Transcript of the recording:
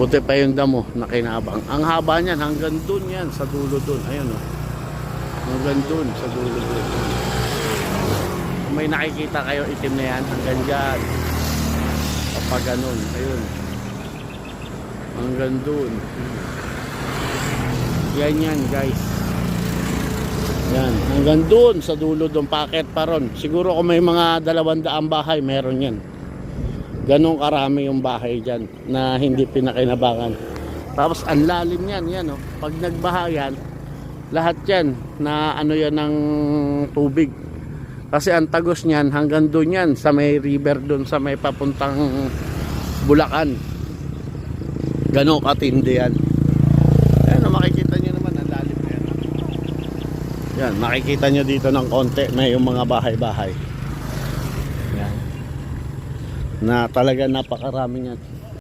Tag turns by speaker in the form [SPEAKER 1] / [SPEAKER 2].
[SPEAKER 1] Buti pa yung damo na kinabang. Ang haba niyan hanggang dun yan sa dulo dun. Ayun oh. Hanggang dun sa dulo dun. Kung may nakikita kayo itim na yan hanggang dyan. Kapag ganun. Ayun. Hanggang dun. Yan guys. Yan. Hanggang dun sa dulo dun. Paket pa ron. Siguro kung may mga 200 bahay meron yan. Ganong karami yung bahay dyan na hindi pinakinabangan. Tapos ang lalim yan, yan oh. Pag nagbaha yan, lahat yan na ano yan ng tubig. Kasi ang tagos niyan hanggang doon yan sa may river doon sa may papuntang Bulacan. Ganong katindi yan. Ayan, makikita nyo naman ang lalim na yan. Yan, makikita nyo dito ng konti may yung mga bahay-bahay. Na talaga napakarami niyan.